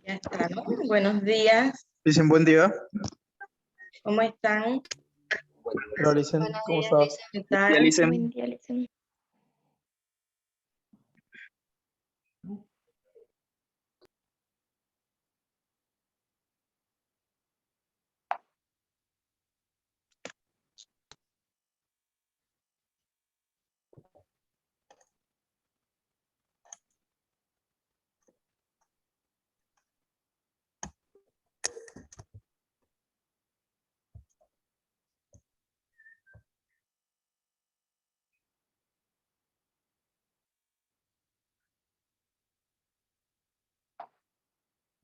Ya está, ¿no? Buenos días, Dicen buen día. ¿cómo están? Hola, Licen, Buenos ¿cómo días, estás? Lisa. ¿Qué Ya, tal? Licen. Buen día, Lisa.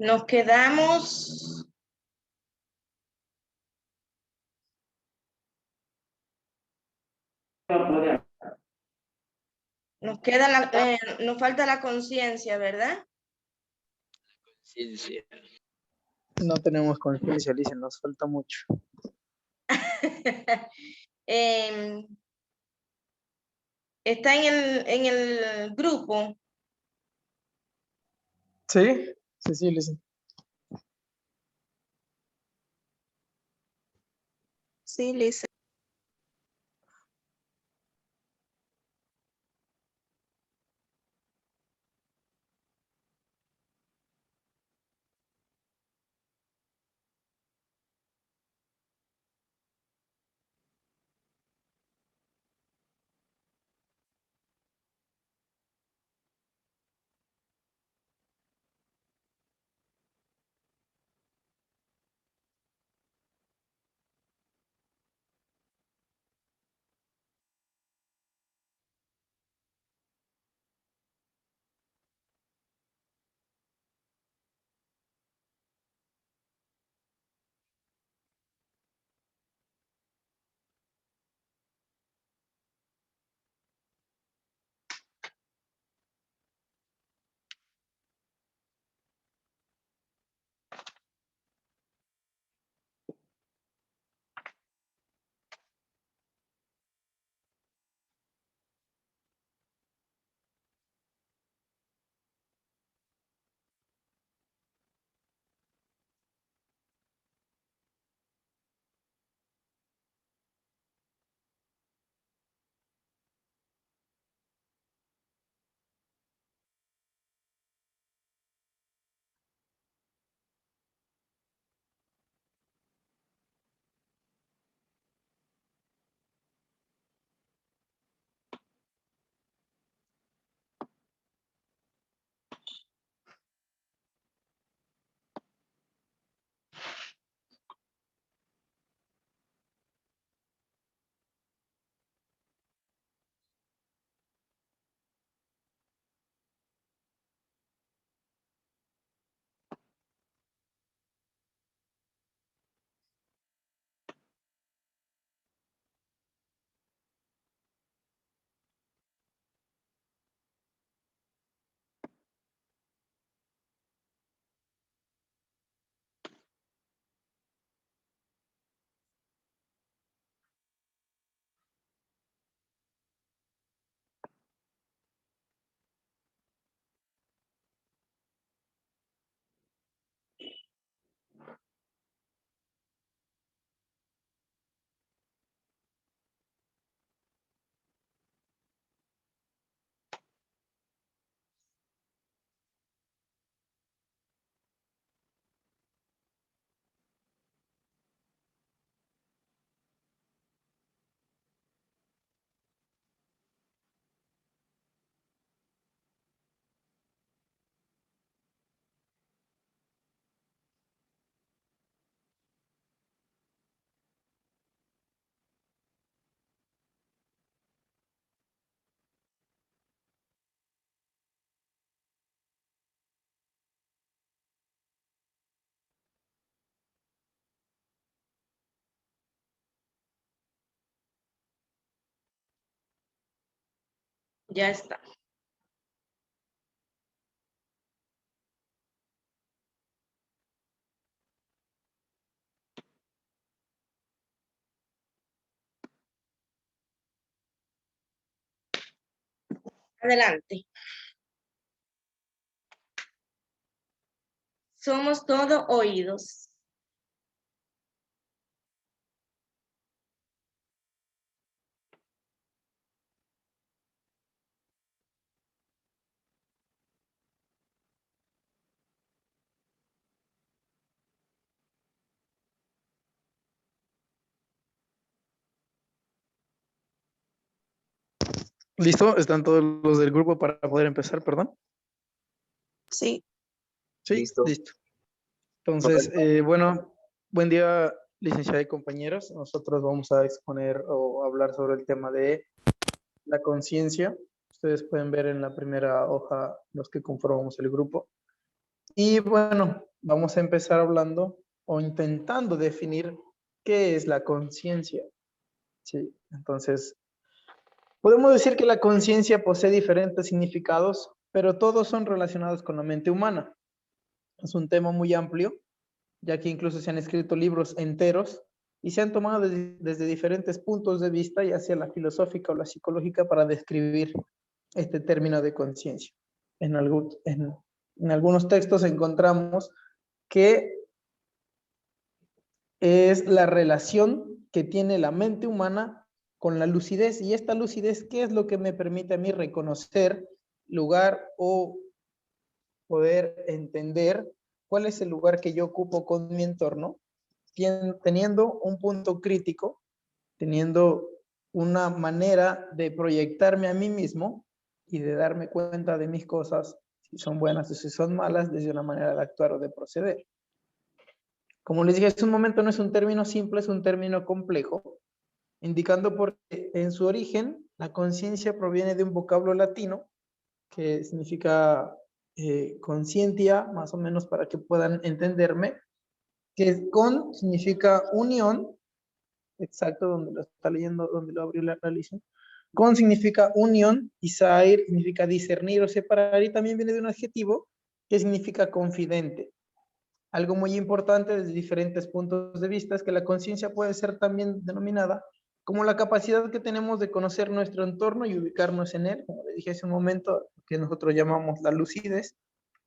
Nos quedamos, nos falta la conciencia, ¿verdad? Sí. No tenemos conciencia, Licen, nos falta mucho. Em, está en el grupo. ¿Sí? Sí, Licen. Sí, Lisa. Ya está. Adelante. Somos todo oídos. ¿Listo? ¿Están todos los del grupo para poder empezar, perdón? Sí, Sí, Listo. listo. Entonces, bueno, buen día, licenciada y compañeros. Nosotros vamos a exponer o hablar sobre el tema de la conciencia. Ustedes pueden ver en la primera hoja los que conformamos el grupo. Y bueno, vamos a empezar hablando o intentando definir qué es la conciencia. Sí, entonces, podemos decir que la conciencia posee diferentes significados, pero todos son relacionados con la mente humana. Es un tema muy amplio, ya que incluso se han escrito libros enteros y se han tomado desde diferentes puntos de vista, ya sea la filosófica o la psicológica, para describir este término de conciencia. En algunos textos encontramos que es la relación que tiene la mente humana con la lucidez, y esta lucidez, ¿qué es lo que me permite a mí reconocer lugar o poder entender cuál es el lugar que yo ocupo con mi entorno, teniendo un punto crítico, teniendo una manera de proyectarme a mí mismo y de darme cuenta de mis cosas, si son buenas o si son malas, desde una manera de actuar o de proceder? Como les dije hace un momento, no es un término simple, es un término complejo, indicando porque en su origen la conciencia proviene de un vocablo latino que significa conscientia, más o menos para que puedan entenderme, que con significa unión, exacto, donde lo está leyendo, donde lo abrió la lista. Con significa unión y sair significa discernir o separar, y también viene de un adjetivo que significa confidente. Algo muy importante desde diferentes puntos de vista es que la conciencia puede ser también denominada como la capacidad que tenemos de conocer nuestro entorno y ubicarnos en él, como le dije hace un momento, que nosotros llamamos la lucidez,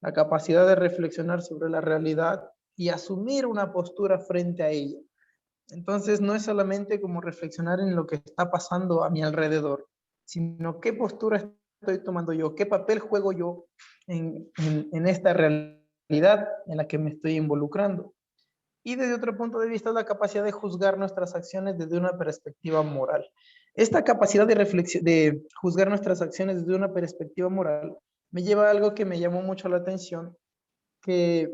la capacidad de reflexionar sobre la realidad y asumir una postura frente a ella. Entonces no es solamente como reflexionar en lo que está pasando a mi alrededor, sino qué postura estoy tomando yo, qué papel juego yo en esta realidad en la que me estoy involucrando. Y desde otro punto de vista, la capacidad de juzgar nuestras acciones desde una perspectiva moral. Esta capacidad de juzgar nuestras acciones desde una perspectiva moral me lleva a algo que me llamó mucho la atención, que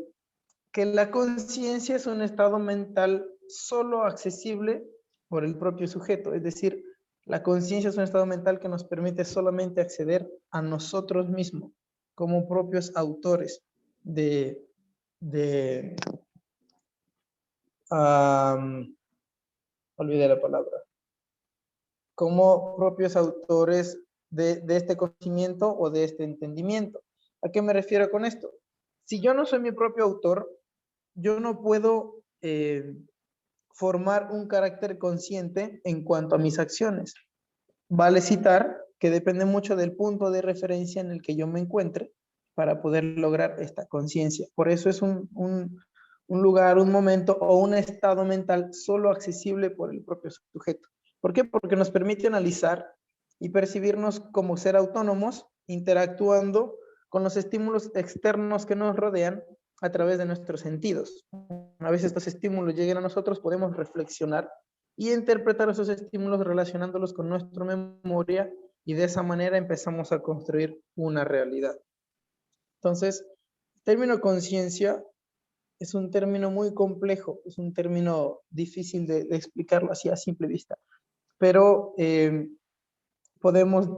la conciencia es un estado mental solo accesible por el propio sujeto. Es decir, la conciencia es un estado mental que nos permite solamente acceder a nosotros mismos como propios autores olvidé la palabra, como propios autores de este conocimiento o de este entendimiento. ¿A qué me refiero con esto? Si yo no soy mi propio autor, yo no puedo formar un carácter consciente en cuanto a mis acciones. Vale citar que depende mucho del punto de referencia en el que yo me encuentre para poder lograr esta conciencia. Por eso es un lugar, un momento o un estado mental solo accesible por el propio sujeto. ¿Por qué? Porque nos permite analizar y percibirnos como ser autónomos, interactuando con los estímulos externos que nos rodean a través de nuestros sentidos. Una vez estos estímulos lleguen a nosotros, podemos reflexionar y interpretar esos estímulos relacionándolos con nuestra memoria, y de esa manera empezamos a construir una realidad. Entonces, el término conciencia es un término muy complejo, es un término difícil de explicarlo así a simple vista, pero podemos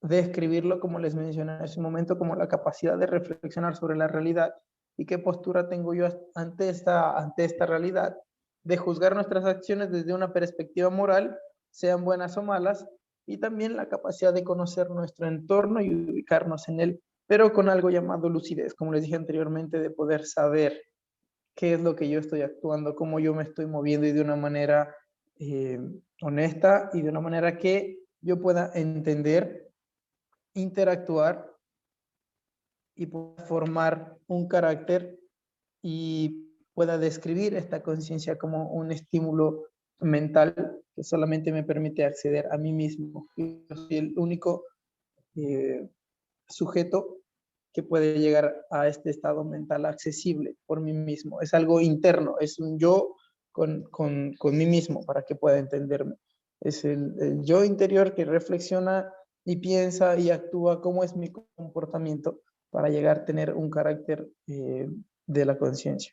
describirlo, como les mencioné en ese momento, como la capacidad de reflexionar sobre la realidad y qué postura tengo yo ante esta realidad, de juzgar nuestras acciones desde una perspectiva moral, sean buenas o malas, y también la capacidad de conocer nuestro entorno y ubicarnos en él, pero con algo llamado lucidez, como les dije anteriormente, de poder saber qué es lo que yo estoy actuando, cómo yo me estoy moviendo, y de una manera honesta y de una manera que yo pueda entender interactuar y pueda formar un carácter y pueda describir esta conciencia como un estímulo mental que solamente me permite acceder a mí mismo. Yo soy el único sujeto que puede llegar a este estado mental accesible por mí mismo. Es algo interno, es un yo con mí mismo para que pueda entenderme. Es el yo interior que reflexiona y piensa y actúa cómo es mi comportamiento para llegar a tener un carácter de la conciencia.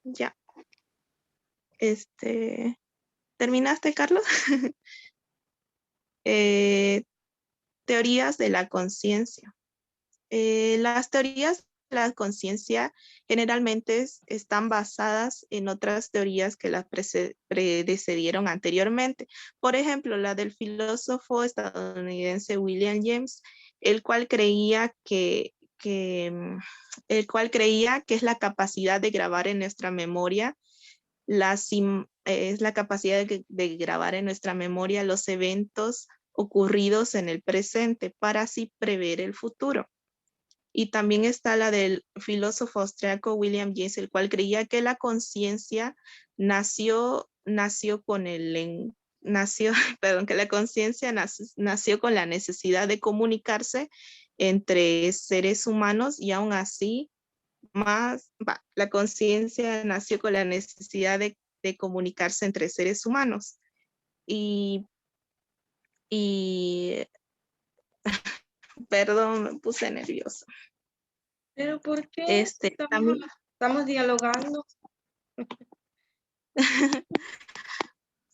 Ya. ¿Terminaste, Carlos? Teorías de la conciencia. Las teorías de la conciencia generalmente están basadas en otras teorías que las precedieron anteriormente. Por ejemplo, la del filósofo estadounidense William James, el cual creía que es la capacidad de grabar en nuestra memoria es la capacidad de grabar en nuestra memoria los eventos ocurridos en el presente para así prever el futuro. Y también está la del filósofo austriaco William James, el cual creía que la conciencia nació con la necesidad de comunicarse entre seres humanos y aún así la conciencia nació con la necesidad de comunicarse entre seres humanos. Y perdón, me puse nerviosa. ¿Pero por qué? Estamos dialogando.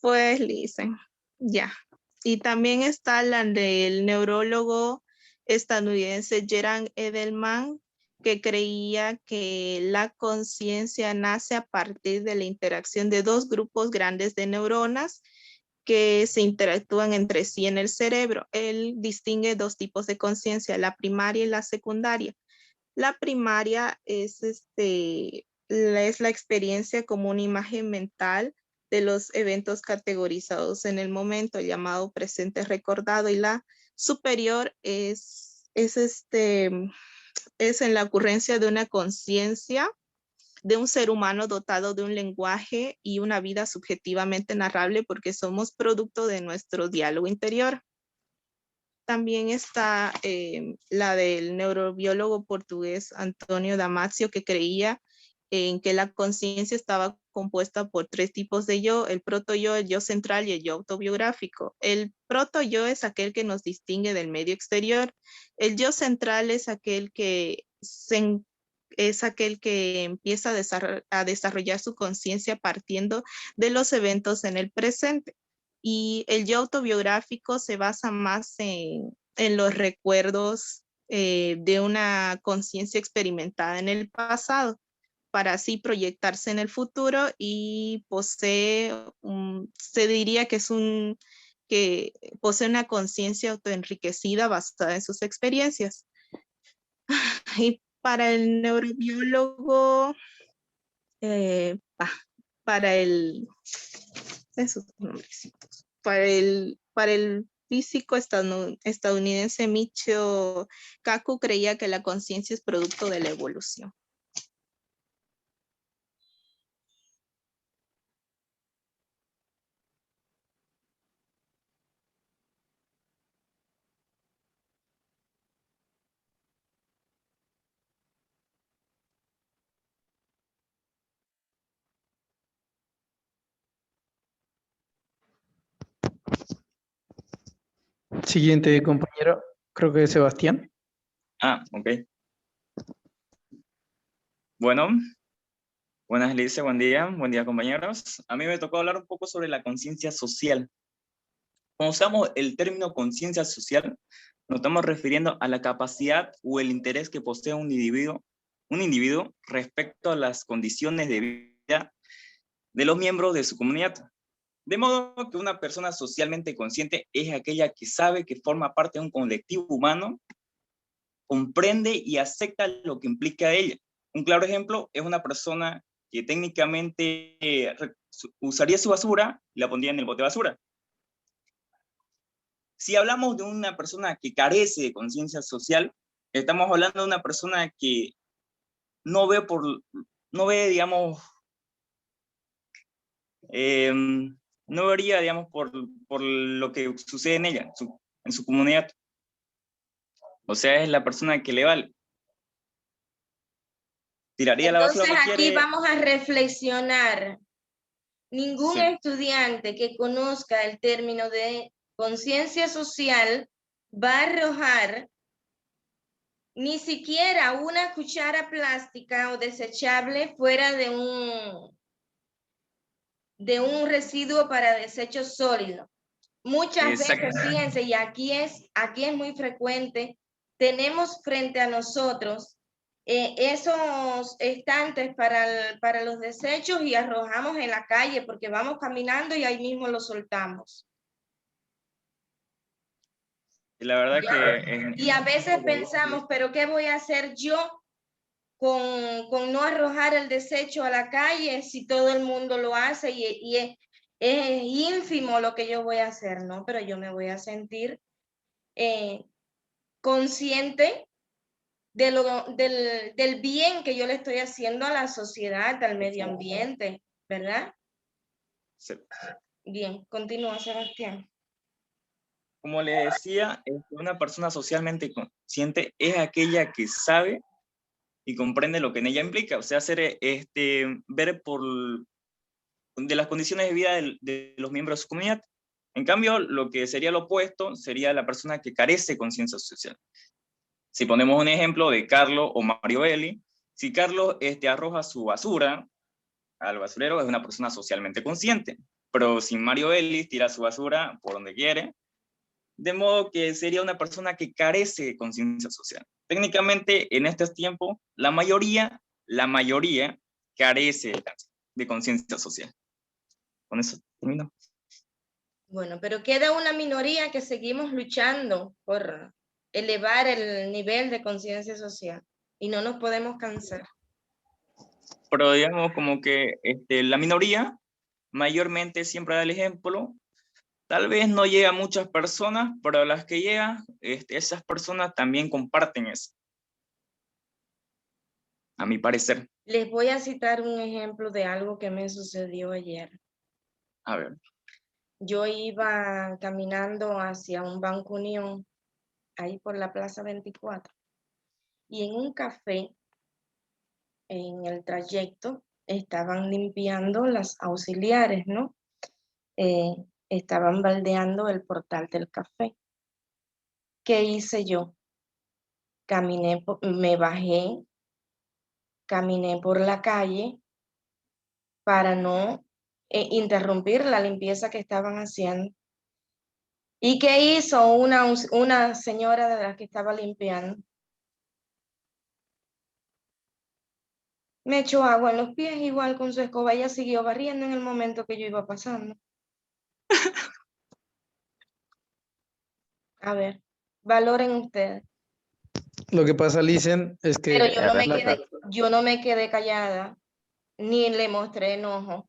Pues listen, ya. Y también está la del neurólogo estadounidense Gerard Edelman, que creía que la conciencia nace a partir de la interacción de dos grupos grandes de neuronas que se interactúan entre sí en el cerebro. Él distingue dos tipos de conciencia, la primaria y la secundaria. La primaria es la experiencia como una imagen mental de los eventos categorizados en el momento, llamado presente recordado, y la superior es en la ocurrencia de una conciencia de un ser humano dotado de un lenguaje y una vida subjetivamente narrable porque somos producto de nuestro diálogo interior. También está la del neurobiólogo portugués Antonio Damasio, que creía en que la conciencia estaba compuesta por tres tipos de yo: el proto-yo, el yo central y el yo autobiográfico. El proto-yo es aquel que nos distingue del medio exterior. El yo central es aquel que empieza a desarrollar su conciencia partiendo de los eventos en el presente. Y el yo autobiográfico se basa más en los recuerdos de una conciencia experimentada en el pasado, para así proyectarse en el futuro, y se diría que posee una conciencia autoenriquecida basada en sus experiencias. Y para el neurobiólogo, para el físico estadounidense Michio Kaku, creía que la conciencia es producto de la evolución. Siguiente compañero, creo que es Sebastián. Ok. Bueno, buenas, Lice, buen día compañeros. A mí me tocó hablar un poco sobre la conciencia social. Cuando usamos el término conciencia social, nos estamos refiriendo a la capacidad o el interés que posee un individuo respecto a las condiciones de vida de los miembros de su comunidad. De modo que una persona socialmente consciente es aquella que sabe que forma parte de un colectivo humano, comprende y acepta lo que implica ella. Un claro ejemplo es una persona que técnicamente usaría su basura y la pondría en el bote de basura. Si hablamos de una persona que carece de conciencia social, estamos hablando de una persona que no ve, digamos, no vería, digamos, por lo que sucede en ella, en su comunidad. O sea, es la persona que le vale. Tiraría la basura Entonces cualquiera. aquí vamos a reflexionar. Ningún Sí. estudiante que conozca el término de conciencia social va a arrojar ni siquiera una cuchara plástica o desechable fuera de un residuo para desechos sólidos. Muchas veces, fíjense, y aquí es muy frecuente, tenemos frente a nosotros esos estantes para los desechos y arrojamos en la calle porque vamos caminando y ahí mismo los soltamos. Y la verdad que... Y a veces pensamos, pero ¿qué voy a hacer yo con no arrojar el desecho a la calle si todo el mundo lo hace y es ínfimo lo que yo voy a hacer? No, pero yo me voy a sentir consciente del bien que yo le estoy haciendo a la sociedad, al medio ambiente, ¿verdad? Sí. Bien, continúa, Sebastián. Como le decía, una persona socialmente consciente es aquella que sabe y comprende lo que en ella implica, o sea, ver de las condiciones de vida de los miembros de su comunidad. En cambio, lo que sería lo opuesto sería la persona que carece de conciencia social. Si ponemos un ejemplo de Carlos o Mario Belli, si Carlos arroja su basura al basurero, es una persona socialmente consciente, pero si Mario Belli tira su basura por donde quiere, de modo que sería una persona que carece de conciencia social. Técnicamente, en estos tiempos, la mayoría carece de conciencia social. Con eso termino. Bueno, pero queda una minoría que seguimos luchando por elevar el nivel de conciencia social y no nos podemos cansar. Pero digamos como que la minoría mayormente siempre da el ejemplo. Tal vez no llega a muchas personas, pero a las que llega, esas personas también comparten eso. A mi parecer. Les voy a citar un ejemplo de algo que me sucedió ayer. A ver. Yo iba caminando hacia un Banco Unión, ahí por la Plaza 24, y en un café, en el trayecto, estaban limpiando las auxiliares, ¿no? Estaban baldeando el portal del café. ¿Qué hice yo? Me bajé, caminé por la calle para no interrumpir la limpieza que estaban haciendo. ¿Y qué hizo una señora de las que estaba limpiando? Me echó agua en los pies, igual con su escoba. Ella siguió barriendo en el momento que yo iba pasando. A ver, valoren ustedes. Lo que pasa, Licen, es que... Pero yo no me quedé callada, ni le mostré enojo.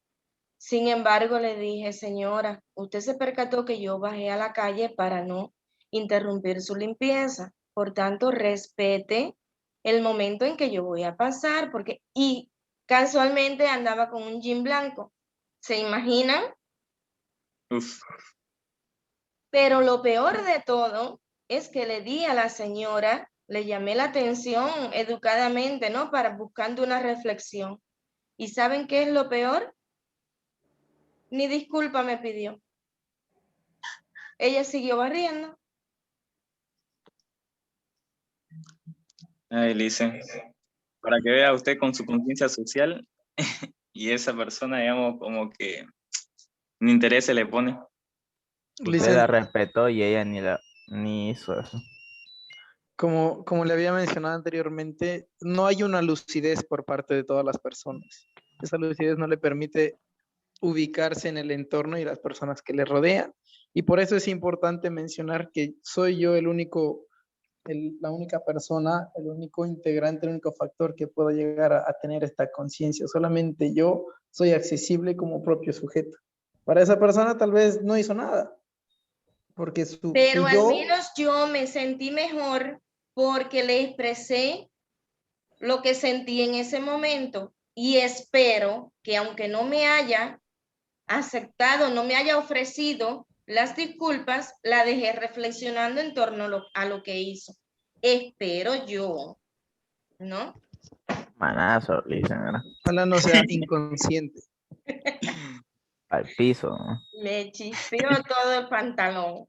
Sin embargo, le dije, señora, usted se percató que yo bajé a la calle para no interrumpir su limpieza. Por tanto, respete el momento en que yo voy a pasar, y casualmente andaba con un jean blanco. ¿Se imaginan? Uf. Pero lo peor de todo es que le di a la señora, le llamé la atención educadamente, ¿no? Buscando una reflexión. ¿Y saben qué es lo peor? Ni disculpa me pidió. Ella siguió barriendo. Ay, Lice, para que vea usted con su conciencia social y esa persona, digamos, como que ni interés se le pone. Usted la respetó y ella ni hizo eso. Como le había mencionado anteriormente, no hay una lucidez por parte de todas las personas. Esa lucidez no le permite ubicarse en el entorno y las personas que le rodean. Y por eso es importante mencionar que soy yo el único la única persona, el único integrante, el único factor que puedo llegar a tener esta conciencia. Solamente yo soy accesible como propio sujeto. Para esa persona tal vez no hizo nada, porque Pero su al yo... menos yo me sentí mejor porque le expresé lo que sentí en ese momento y espero que aunque no me haya aceptado, no me haya ofrecido las disculpas, la dejé reflexionando en torno a lo que hizo. Espero yo, ¿no? Manazo, le dicen, ¿verdad? Ojalá no sea inconsciente. Al piso, ¿no? Me chispeó todo el pantalón.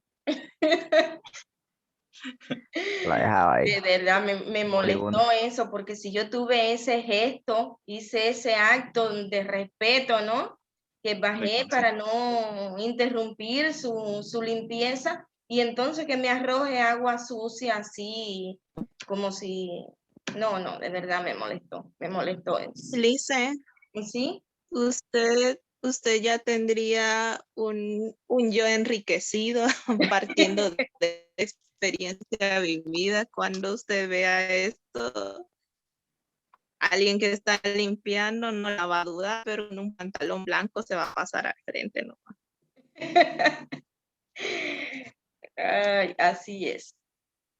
La dejaba ahí. De verdad me molestó eso, porque si yo tuve ese gesto, hice ese acto de respeto, ¿no? Que bajé para no interrumpir su limpieza y entonces que me arroje agua sucia así, como si... No, de verdad me molestó eso. Lice, ¿Sí? usted ya tendría un yo enriquecido partiendo de experiencia vivida cuando usted vea esto. Alguien que está limpiando no la va a dudar, pero en un pantalón blanco se va a pasar al frente, ¿no? Ay, así es.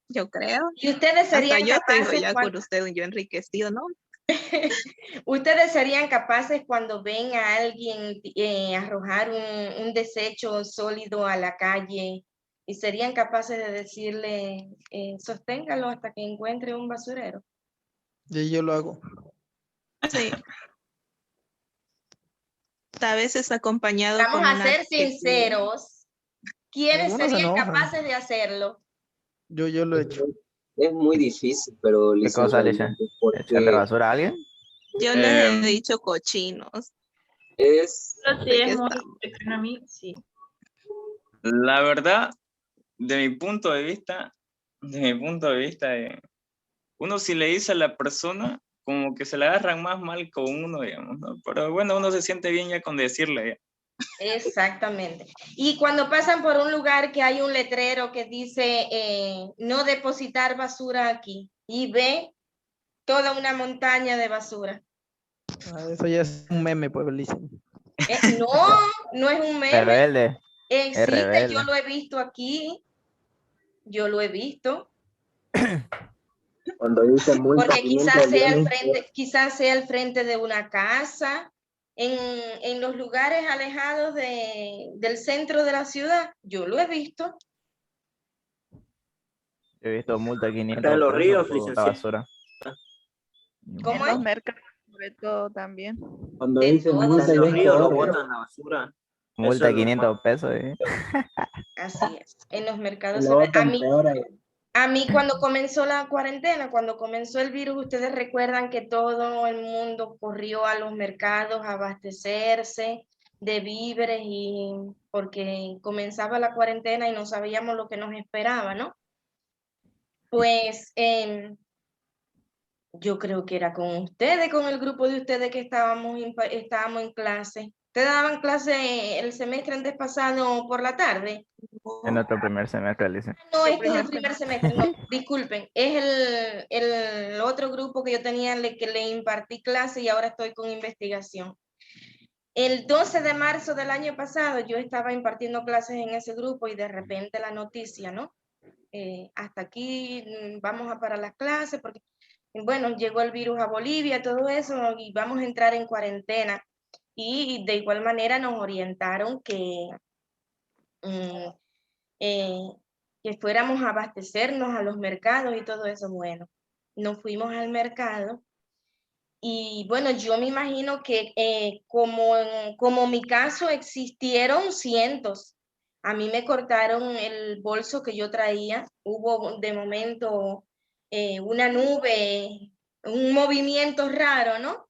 Yo creo. Y ustedes Hasta serían yo tengo capaces ya cuando... con usted un yo enriquecido, ¿no? ¿Ustedes serían capaces cuando ven a alguien arrojar un desecho sólido a la calle y serían capaces de decirle, sosténgalo hasta que encuentre un basurero? Y yo lo hago. Sí. A veces acompañado Vamos con a una ser sinceros. ¿Quiénes Algunos se serían enojan. capaces de hacerlo? Yo lo he hecho. Es muy difícil, pero ¿Qué cosa le dicen? realmente ¿Echarle porque basura a alguien? Yo les he dicho cochinos. es, Pero sí, ¿De es qué muy estamos? cercano a mí, sí. La verdad, de mi punto de vista, uno si le dice a la persona, como que se la agarran más mal con uno, digamos, ¿no? Pero bueno, uno se siente bien ya con decirle. Ya. Exactamente. Y cuando pasan por un lugar que hay un letrero que dice no depositar basura aquí y ve toda una montaña de basura. Eso ya es un meme, pues, dicen. No es un meme. Rebelde. Existe, rebelde. yo lo he visto aquí. Yo lo he visto. cuando dicen multa Porque 500 lempiras, quizás sea el frente de una casa, en los lugares alejados del centro de la ciudad. Yo lo he visto. He visto multa de hasta 500 en los pesos ríos, por botar licenciado. basura. ¿Cómo En los es? mercados, sobre todo también. Cuando De dicen todo. multa en los ríos, lo botan la basura. Multa de Eso es lo 500 pesos, ¿eh? Así es. En los mercados lo se ve. botan peor ahí. A mí cuando comenzó la cuarentena, cuando comenzó el virus, ustedes recuerdan que todo el mundo corrió a los mercados a abastecerse de víveres y porque comenzaba la cuarentena y no sabíamos lo que nos esperaba, ¿no? Pues yo creo que era con ustedes, con el grupo de ustedes que estábamos en clase. ¿Ustedes daban clase el semestre antes pasado por la tarde? En nuestro primer semestre, dice. No, El este es el primer primer semestre, no, disculpen, es el otro grupo que yo tenía que le impartí clase y ahora estoy con investigación. El 12 de marzo del año pasado yo estaba impartiendo clases en ese grupo y de repente la noticia, ¿no? Hasta aquí vamos a parar las clases porque, bueno, llegó el virus a Bolivia, todo eso, y vamos a entrar en cuarentena. Y de igual manera nos orientaron que que fuéramos a abastecernos a los mercados y todo eso. Bueno, nos fuimos al mercado y bueno, yo me imagino que como mi caso existieron cientos. A mí me cortaron el bolso que yo traía, hubo de momento una nube, un movimiento raro, ¿no?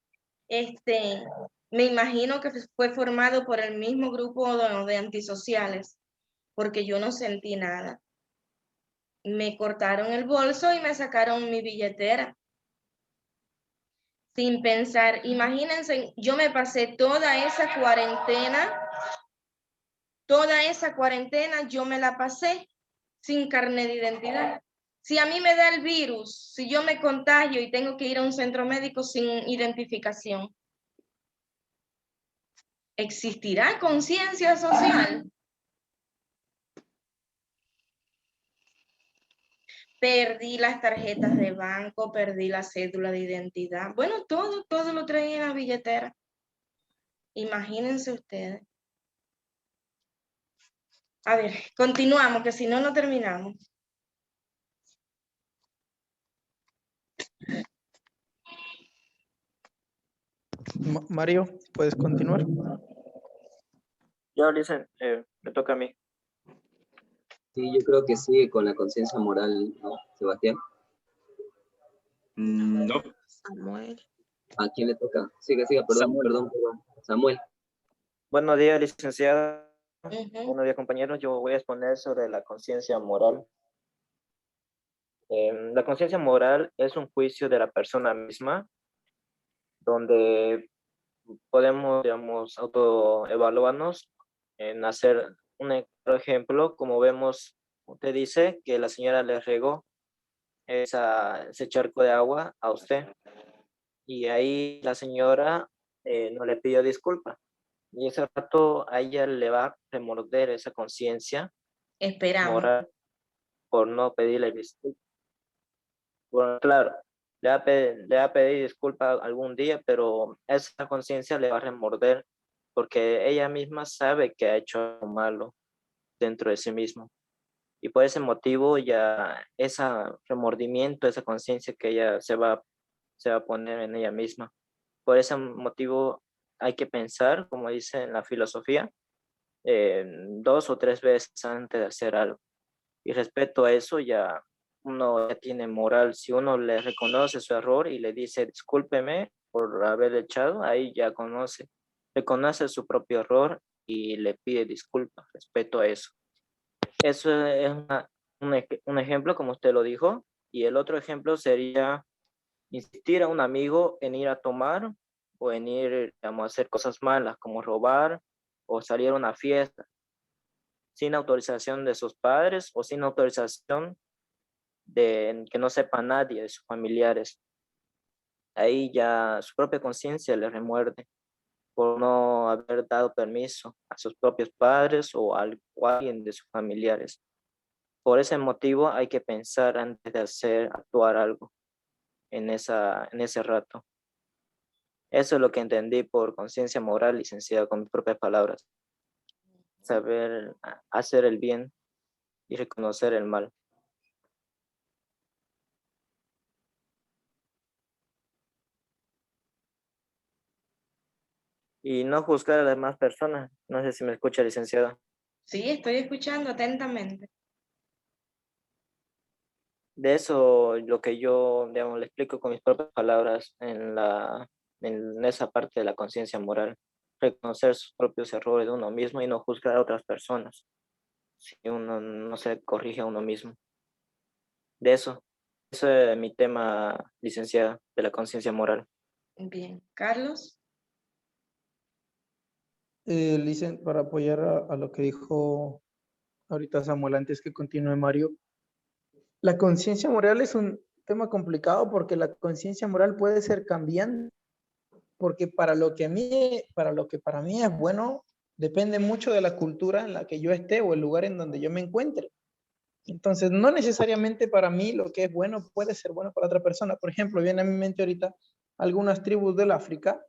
Me imagino que fue formado por el mismo grupo de antisociales, porque yo no sentí nada. Me cortaron el bolso y me sacaron mi billetera. Sin pensar, imagínense, yo me pasé toda esa cuarentena yo me la pasé sin carnet de identidad, Si a mí me da el virus, si yo me contagio y tengo que ir a un centro médico sin identificación, ¿existirá conciencia social? Perdí las tarjetas de banco, perdí la cédula de identidad. Bueno, todo lo traía en la billetera. Imagínense ustedes. A ver, continuamos, que si no, no terminamos. Mario, ¿puedes continuar? Ya, dicen, me toca a mí. Sí, yo creo que sigue con la conciencia moral, ¿no, Sebastián? No. Samuel. ¿A quién le toca? Siga, perdón, Samuel. perdón. Samuel. Buenos días, licenciada. Ujú. Buenos días, compañeros. Yo voy a exponer sobre la conciencia moral. La conciencia moral es un juicio de la persona misma, donde podemos, digamos, autoevaluarnos en hacer un ejemplo, como vemos, usted dice que la señora le regó ese charco de agua a usted, y ahí la señora no le pidió disculpa. Y ese rato a ella le va a remorder esa conciencia Esperamos. moral por no pedirle disculpas. Bueno, claro, le va a pedir disculpa algún día, pero esa conciencia le va a remorder porque ella misma sabe que ha hecho algo malo dentro de sí mismo. Y por ese motivo ya ese remordimiento, esa conciencia que ella se va a poner en ella misma. Por ese motivo hay que pensar, como dice en la filosofía, 2 o 3 veces antes de hacer algo. Y respecto a eso ya uno ya tiene moral. Si uno le reconoce su error y le dice discúlpeme por haber echado, ahí ya reconoce su propio error y le pide disculpas respecto a eso. Eso es un ejemplo, como usted lo dijo. Y el otro ejemplo sería insistir a un amigo en ir a tomar o en ir, digamos, a hacer cosas malas como robar o salir a una fiesta sin autorización de sus padres o sin autorización de que no sepa nadie de sus familiares. Ahí ya su propia conciencia le remuerde por no haber dado permiso a sus propios padres o a alguien de sus familiares. Por ese motivo hay que pensar antes de actuar algo en ese rato. Eso es lo que entendí por conciencia moral, licenciado, con mis propias palabras. Saber hacer el bien y reconocer el mal. Y no juzgar a las demás personas. No sé si me escucha, licenciado. Sí, estoy escuchando atentamente. De eso lo que yo, digamos, le explico con mis propias palabras en esa parte de la conciencia moral. Reconocer sus propios errores de uno mismo y no juzgar a otras personas. Si uno no se corrige a uno mismo. Eso es mi tema, licenciada, de la conciencia moral. Bien. Carlos. Para apoyar a lo que dijo ahorita Samuel antes que continúe Mario, la conciencia moral es un tema complicado porque la conciencia moral puede ser cambiante, porque para lo que para mí es bueno, depende mucho de la cultura en la que yo esté o el lugar en donde yo me encuentre. Entonces, no necesariamente para mí lo que es bueno puede ser bueno para otra persona. Por ejemplo, viene a mi mente ahorita algunas tribus del África,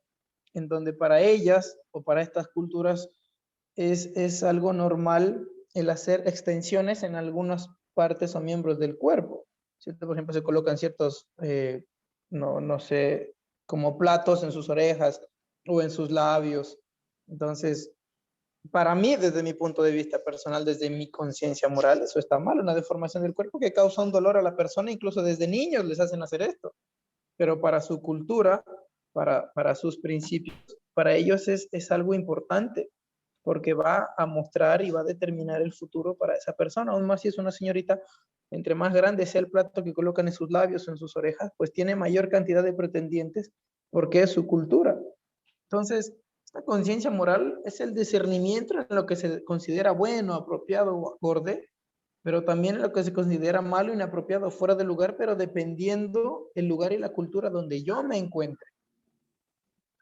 en donde para ellas o para estas culturas es algo normal el hacer extensiones en algunas partes o miembros del cuerpo. ¿Cierto? Por ejemplo, se colocan ciertos, no sé, como platos en sus orejas o en sus labios. Entonces, para mí, desde mi punto de vista personal, desde mi conciencia moral, eso está mal, una deformación del cuerpo que causa un dolor a la persona, incluso desde niños les hacen hacer esto. Pero para su cultura, para sus principios, para ellos es algo importante, porque va a mostrar y va a determinar el futuro para esa persona. Aún más si es una señorita, entre más grande sea el plato que colocan en sus labios o en sus orejas, pues tiene mayor cantidad de pretendientes porque es su cultura. Entonces, esta conciencia moral es el discernimiento en lo que se considera bueno, apropiado o acorde pero también lo que se considera malo, inapropiado, fuera de lugar, pero dependiendo el lugar y la cultura donde yo me encuentre.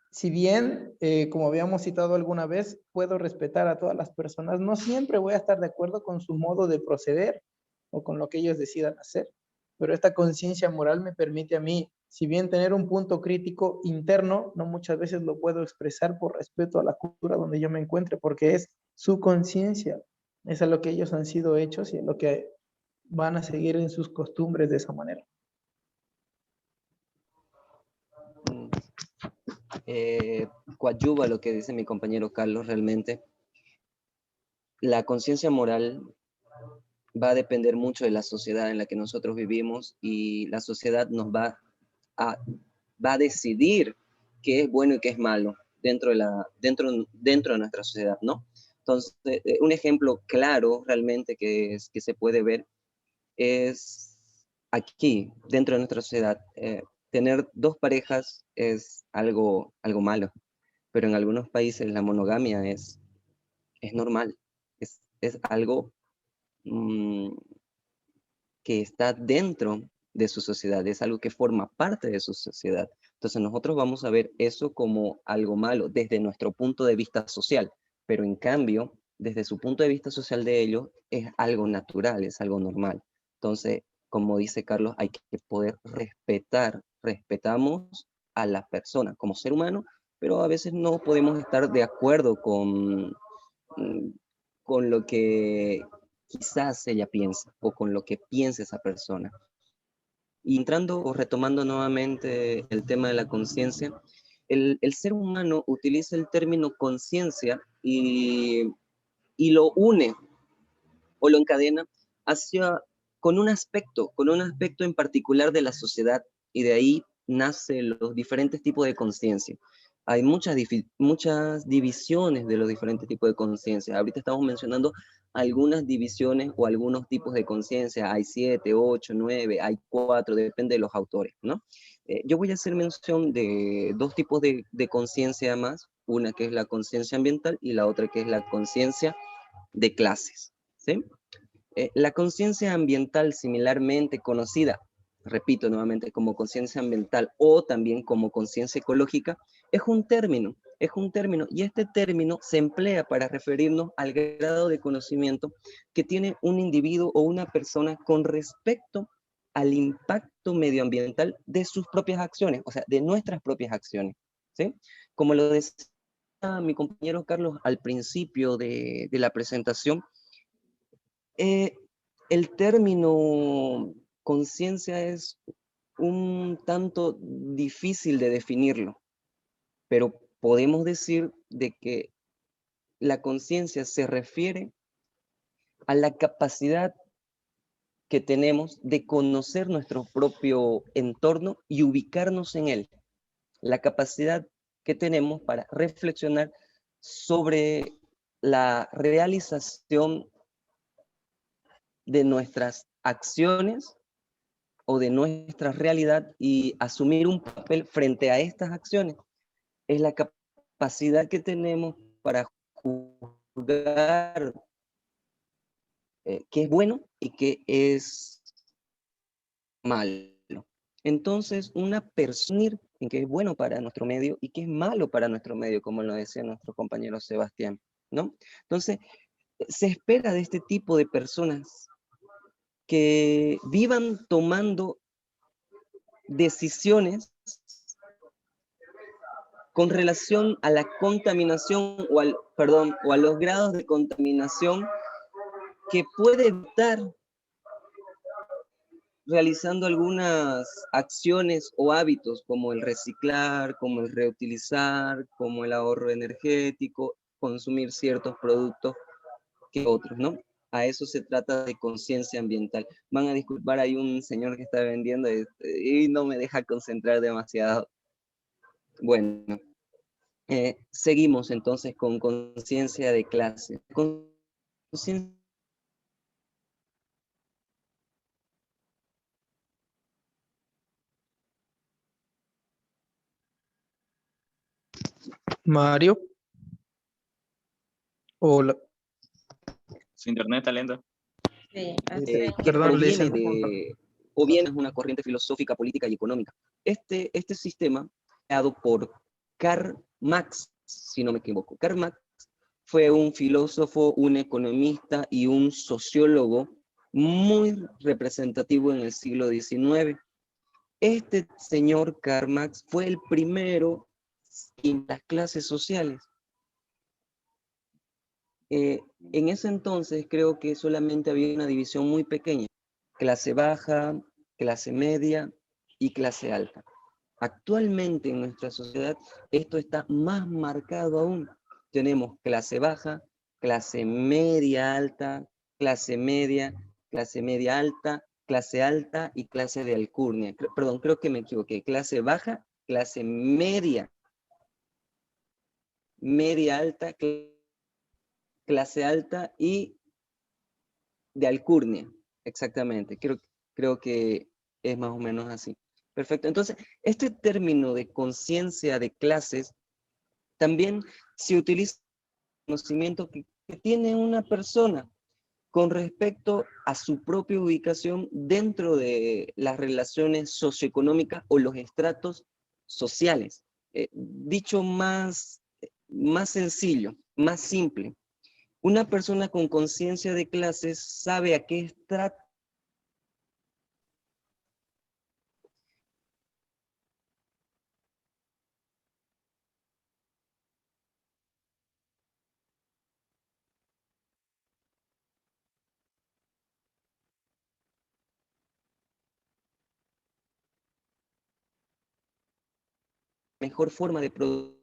Si bien, como habíamos citado alguna vez, puedo respetar a todas las personas, no siempre voy a estar de acuerdo con su modo de proceder o con lo que ellos decidan hacer, pero esta conciencia moral me permite a mí, si bien tener un punto crítico interno, no muchas veces lo puedo expresar por respeto a la cultura donde yo me encuentre, porque es su conciencia, es a lo que ellos han sido hechos y a lo que van a seguir en sus costumbres de esa manera. Coadyuva lo que dice mi compañero Carlos realmente. La conciencia moral va a depender mucho de la sociedad en la que nosotros vivimos y la sociedad nos a, va a decidir qué es bueno y qué es malo dentro de nuestra sociedad, ¿no? Entonces, un ejemplo claro realmente que se puede ver es aquí, dentro de nuestra sociedad. Tener dos parejas es algo malo, pero en algunos países la monogamia es normal, es algo que está dentro de su sociedad, es algo que forma parte de su sociedad. Entonces nosotros vamos a ver eso como algo malo desde nuestro punto de vista social, pero en cambio, desde su punto de vista social de ellos, es algo natural, es algo normal. Entonces, como dice Carlos, hay que poder respetamos a la persona como ser humano, pero a veces no podemos estar de acuerdo con lo que quizás ella piensa o con lo que piensa esa persona. Y entrando o retomando nuevamente el tema de la conciencia, el ser humano utiliza el término conciencia y lo une o lo encadena con un aspecto en particular de la sociedad, y de ahí nacen los diferentes tipos de conciencia. Hay muchas divisiones de los diferentes tipos de conciencia. Ahorita estamos mencionando algunas divisiones o algunos tipos de conciencia. Hay 7, 8, 9, hay 4, depende de los autores, ¿no? Yo voy a hacer mención de dos tipos de conciencia más, una que es la conciencia ambiental y la otra que es la conciencia de clases, ¿sí? La conciencia ambiental, similarmente conocida, repito nuevamente, como conciencia ambiental o también como conciencia ecológica, es un término, y este término se emplea para referirnos al grado de conocimiento que tiene un individuo o una persona con respecto al impacto medioambiental de sus propias acciones, o sea, de nuestras propias acciones, ¿sí? Como lo decía mi compañero Carlos al principio de la presentación, el término conciencia es un tanto difícil de definirlo, pero podemos decir de que la conciencia se refiere a la capacidad que tenemos de conocer nuestro propio entorno y ubicarnos en él. La capacidad que tenemos para reflexionar sobre la realización de nuestras acciones o de nuestra realidad y asumir un papel frente a estas acciones. Es la capacidad que tenemos para juzgar qué es bueno y qué es malo. Entonces, una persona en qué es bueno para nuestro medio y qué es malo para nuestro medio, como lo decía nuestro compañero Sebastián, ¿no? Entonces, se espera de este tipo de personas que vivan tomando decisiones con relación a la contaminación o a los grados de contaminación que puede evitar realizando algunas acciones o hábitos como el reciclar, como el reutilizar, como el ahorro energético, consumir ciertos productos que otros, ¿no? A eso se trata de conciencia ambiental. Van a disculpar, hay un señor que está vendiendo y no me deja concentrar demasiado. Bueno, seguimos entonces con conciencia de clase. Mario. Hola. Su internet está lento. Sí, así que Perdón, proviene Lisa. o bien es una corriente filosófica, política y económica. Este sistema, creado por Karl Marx, si no me equivoco. Karl Marx fue un filósofo, un economista y un sociólogo muy representativo en el siglo XIX. Este señor Karl Marx fue el primero en las clases sociales. En ese entonces creo que solamente había una división muy pequeña: clase baja, clase media y clase alta. Actualmente en nuestra sociedad esto está más marcado aún. Tenemos clase baja, clase media alta, clase media alta y clase de alcurnia. Perdón, creo que me equivoqué. Clase baja, clase media, media alta, clase alta y de alcurnia. Exactamente. Creo que es más o menos así. Perfecto. Entonces, este término de conciencia de clases también se utiliza el conocimiento que tiene una persona con respecto a su propia ubicación dentro de las relaciones socioeconómicas o los estratos sociales. Dicho más sencillo, más simple, una persona con conciencia de clases sabe a qué estrato mejor forma de producir